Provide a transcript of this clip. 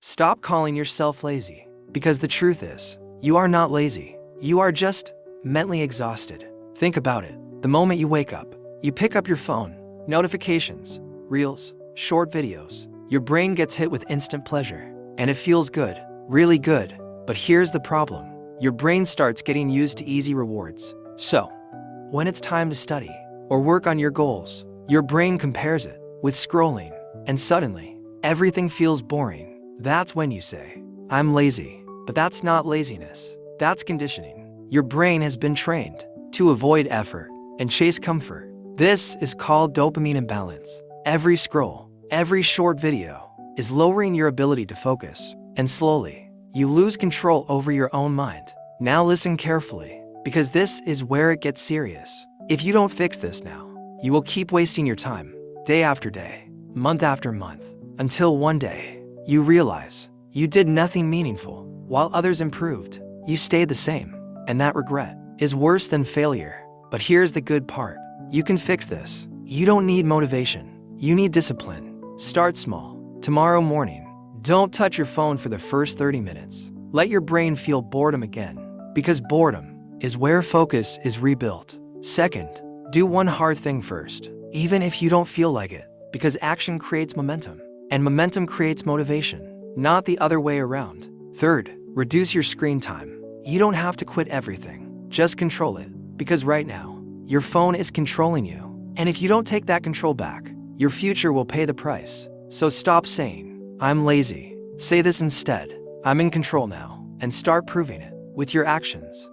Stop calling yourself lazy, because the truth is, you are not lazy. You are just mentally exhausted. Think about it. The moment you wake up, you pick up your phone, notifications, reels, short videos. Your brain gets hit with instant pleasure, and it feels good, really good. But here's the problem. Your brain starts getting used to easy rewards. So, when it's time to study or work on your goals, your brain compares it with scrolling, and suddenly, everything feels boring. That's when you say, I'm lazy. But that's not laziness. That's conditioning. Your brain has been trained to avoid effort and chase comfort. This is called dopamine imbalance. Every scroll, every short video is lowering your ability to focus, and slowly, you lose control over your own mind. Now listen carefully, because this is where it gets serious. If you don't fix this now, you will keep wasting your time, day after day, month after month, until one day, you realize you did nothing meaningful. While others improved, you stayed the same. And that regret is worse than failure. But here's the good part. You can fix this. You don't need motivation. You need discipline. Start small. Tomorrow morning, don't touch your phone for the first 30 minutes. Let your brain feel boredom again, because boredom is where focus is rebuilt. Second, do one hard thing first, even if you don't feel like it, because action creates momentum, and momentum creates motivation, not the other way around. Third, reduce your screen time. You don't have to quit everything, just control it, because right now, your phone is controlling you. And if you don't take that control back, your future will pay the price. So stop saying, I'm lazy. Say this instead, I'm in control now, and start proving it with your actions.